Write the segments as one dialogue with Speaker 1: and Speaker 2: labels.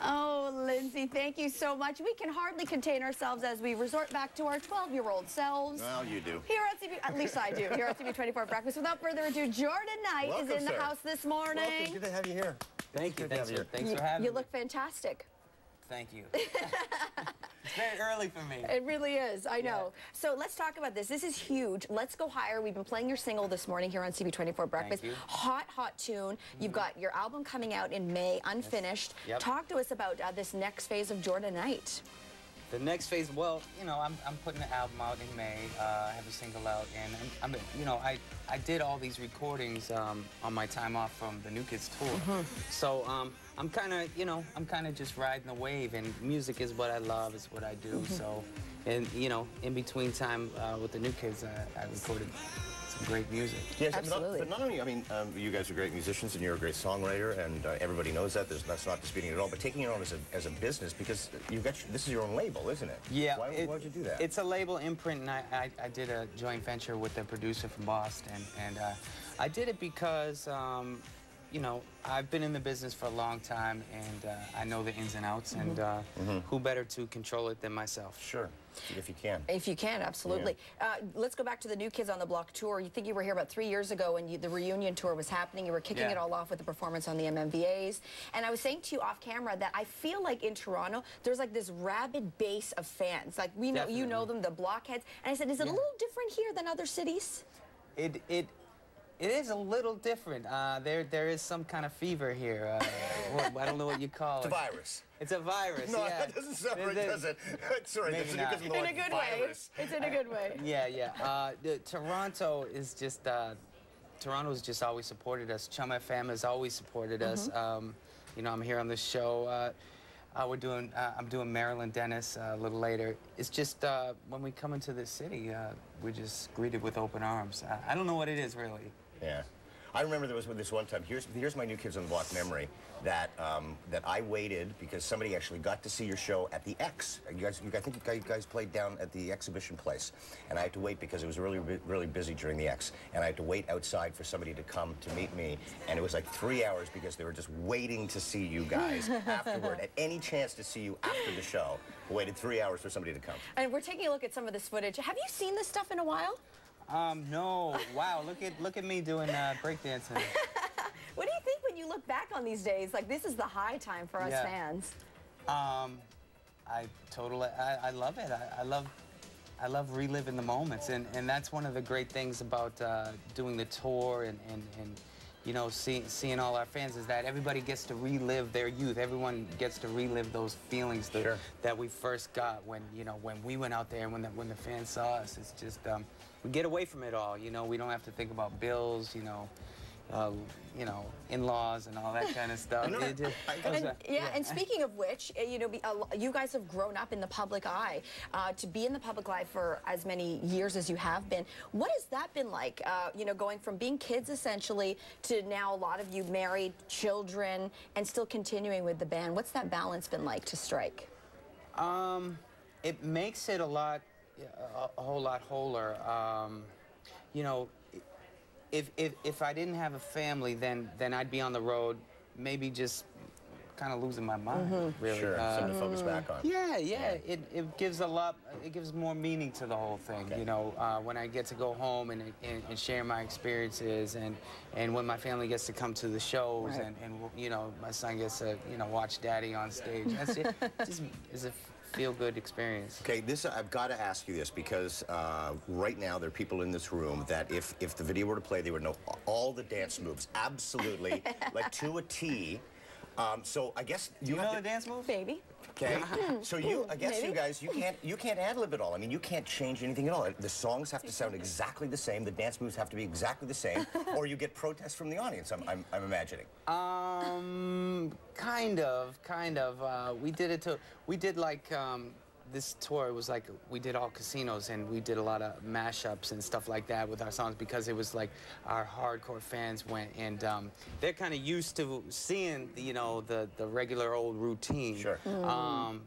Speaker 1: Oh, Lindsay, thank you so much. We can hardly contain ourselves as we resort back to our 12-year-old selves.
Speaker 2: Well, you do.
Speaker 1: Here at CP, at least I do, here at CP24 Breakfast. Without further ado, Jordan Knight is in the house this morning.
Speaker 2: Welcome. Good to have you here.
Speaker 3: Thank you. Thanks for having me.
Speaker 1: You look fantastic.
Speaker 3: Thank you. It's very early for me.
Speaker 1: It really is, I know. Yeah. So let's talk about this. This is huge. Let's Go Higher. We've been playing your single this morning here on CP24 Breakfast.
Speaker 3: Thank you.
Speaker 1: Hot, hot tune. You've got your album coming out in May, unfinished.
Speaker 3: Yes. Yep.
Speaker 1: Talk to us about this next phase of Jordan Knight.
Speaker 3: The next phase, well, you know, I'm putting an album out in May. I have a single out, and you know, I did all these recordings on my time off from the New Kids tour. So I'm kind of, you know, just riding the wave, and music is what I love, is what I do. So, and you know, in between time with the New Kids, I recorded some great music.
Speaker 2: Yes,
Speaker 1: absolutely.
Speaker 2: But not only, I mean, you guys are great musicians and you're a great songwriter, and everybody knows that. That's not disputing it at all. But taking it on as a business, because this is your own label, isn't it?
Speaker 3: Yeah.
Speaker 2: Why would you do that?
Speaker 3: It's a label imprint, and I did a joint venture with a producer from Boston, and I did it because you know, I've been in the business for a long time, and I know the ins and outs, and who better to control it than myself?
Speaker 2: Sure, if you can.
Speaker 1: If you can, absolutely. Yeah. Let's go back to the New Kids on the Block tour. You think you were here about 3 years ago, and the reunion tour was happening. You were kicking it all off with the performance on the MMVAs. And I was saying to you off camera that I feel like in Toronto, there's like this rabid base of fans. Like, we know, you know them, the blockheads. And I said, is it a little different here than other cities?
Speaker 3: It is a little different. There is some kind of fever here. I don't know what you call it.
Speaker 2: It's a virus.
Speaker 3: It's a virus.
Speaker 2: No,
Speaker 3: yeah.
Speaker 2: that doesn't sound right, does it? Sorry,
Speaker 3: maybe not.
Speaker 1: In a good way. It's in a good way.
Speaker 3: Yeah, yeah. Toronto is just. Toronto's just always supported us. Chum FM has always supported us. You know, I'm here on the show. I'm doing Marilyn Dennis a little later. It's just when we come into this city, we're just greeted with open arms. I don't know what it is, really.
Speaker 2: Yeah. I remember there was this one time, here's my New Kids on the Block memory, that that I waited because somebody actually got to see your show at the X. I think you guys played down at the exhibition place, and I had to wait because it was really busy during the X, and I had to wait outside for somebody to come to meet me, and it was like 3 hours because they were just waiting to see you guys afterward. At any chance to see you after the show, I waited 3 hours for somebody to come.
Speaker 1: And we're taking a look at some of this footage. Have you seen this stuff in a while?
Speaker 3: No. Wow, look at me doing breakdancing.
Speaker 1: What do you think when you look back on these days? Like, this is the high time for us fans.
Speaker 3: I love it. I love reliving the moments, and that's one of the great things about doing the tour and you know, seeing all our fans, is that everybody gets to relive their youth. Everyone gets to relive those feelings that we first got when, you know, when we went out there, and when the fans saw us. It's just we get away from it all. You know, we don't have to think about bills. You know, in-laws and all that kind of stuff.
Speaker 1: And speaking of which, you know, you guys have grown up in the public eye. To be in the public eye for as many years as you have been, what has that been like? You know, going from being kids essentially to now a lot of you married, children, and still continuing with the band. What's that balance been like to strike?
Speaker 3: It makes it a whole lot wholer. You know, if I didn't have a family, then I'd be on the road, maybe just kind of losing my mind, really.
Speaker 2: Sure, something to focus back on.
Speaker 3: Yeah. It gives it gives more meaning to the whole thing, you know, when I get to go home and share my experiences, and when my family gets to come to the shows, and you know, my son gets to, you know, watch Daddy on stage. That's it. Just is a feel-good experience.
Speaker 2: Okay, I've got to ask you this, because right now there are people in this room that if the video were to play, they would know all the dance moves, absolutely, like to a T. So I guess
Speaker 3: you know the dance moves,
Speaker 1: baby.
Speaker 2: Okay, so I guess you guys, you can't ad-lib it all. I mean, you can't change anything at all. The songs have to sound exactly the same. The dance moves have to be exactly the same, or you get protests from the audience. I'm imagining.
Speaker 3: Kind of. We did like this tour. It was like we did all casinos, and we did a lot of mashups and stuff like that with our songs, because it was like our hardcore fans went, and they're kind of used to seeing, you know, the regular old routine.
Speaker 2: Sure.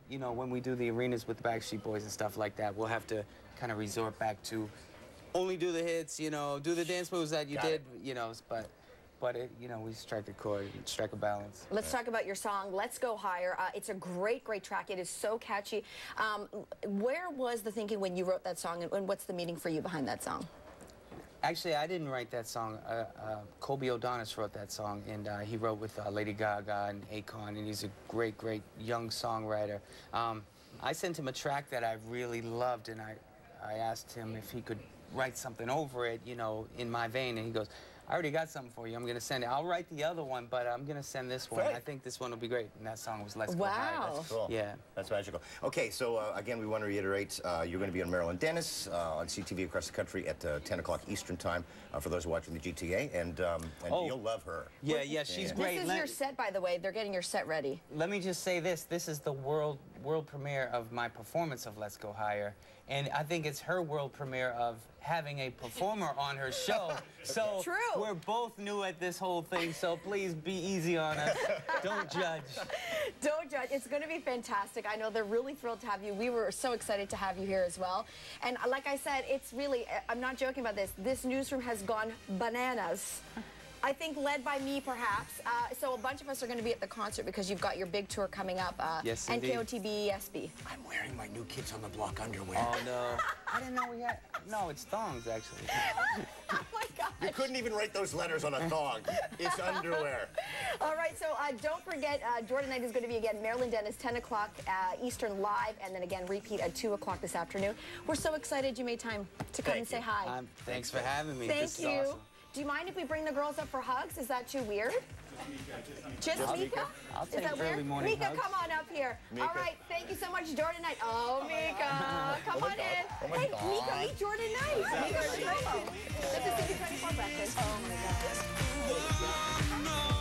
Speaker 3: You know, when we do the arenas with the Backstreet Boys and stuff like that, we'll have to kind of resort back to only do the hits, you know, do the dance moves that you did, you know, but but you know, we strike a chord, strike a balance.
Speaker 1: Let's talk about your song, Let's Go Higher. It's a great, great track. It is so catchy. Where was the thinking when you wrote that song, and what's the meaning for you behind that song?
Speaker 3: Actually, I didn't write that song. Colby O'Donis wrote that song, and he wrote with Lady Gaga and Akon, and he's a great, great young songwriter. I sent him a track that I really loved, and I asked him if he could write something over it, you know, in my vein, and he goes, I already got something for you. I'm going to send it. I'll write the other one, but I'm going to send this one.
Speaker 2: Great.
Speaker 3: I think this one will be great. And that song was Let's Go Higher.
Speaker 1: Wow.
Speaker 2: That's cool.
Speaker 3: Yeah.
Speaker 2: That's magical. Okay, so again, we want to reiterate, you're going to be on Marilyn Dennis on CTV across the country at 10 o'clock Eastern Time for those watching the GTA, and you'll love her.
Speaker 3: Yeah, she's great.
Speaker 1: This is your set, by the way. They're getting your set ready.
Speaker 3: Let me just say this. This is the world premiere of my performance of Let's Go Higher. And I think it's her world premiere of having a performer on her show. So
Speaker 1: True.
Speaker 3: We're both new at this whole thing, so please be easy on us. Don't judge.
Speaker 1: Don't judge. It's going to be fantastic. I know they're really thrilled to have you. We were so excited to have you here as well. And like I said, it's really, I'm not joking about this. This newsroom has gone bananas. I think led by me, perhaps. So a bunch of us are going to be at the concert because you've got your big tour coming up.
Speaker 3: Yes, indeed.
Speaker 1: NKOTB, SB.
Speaker 2: I'm wearing my new Kids on the Block underwear.
Speaker 3: Oh, no. I didn't know we had... No, it's thongs, actually.
Speaker 1: Oh, my gosh.
Speaker 2: You couldn't even write those letters on a thong. It's underwear.
Speaker 1: All right, so don't forget, Jordan Knight is going to be, again, Marilyn Dennis, 10 o'clock Eastern live, and then again, repeat at 2 o'clock this afternoon. We're so excited you made time to come and say hi.
Speaker 3: Thanks for having me.
Speaker 1: Thank
Speaker 3: This
Speaker 1: you.
Speaker 3: is awesome.
Speaker 1: Do you mind if we bring the girls up for hugs? Is that too weird? Just Mika?
Speaker 3: I'll
Speaker 1: Is
Speaker 3: take
Speaker 1: that weird?
Speaker 3: early morning
Speaker 1: Mika,
Speaker 3: hugs.
Speaker 1: come on up here.
Speaker 2: Mika.
Speaker 1: All right, thank you so much, Jordan Knight. Oh, Mika, come on in.
Speaker 2: Oh my
Speaker 1: Hey,
Speaker 2: God.
Speaker 1: Mika, meet Jordan Knight. Mika, this is CP24 breakfast. Oh my God.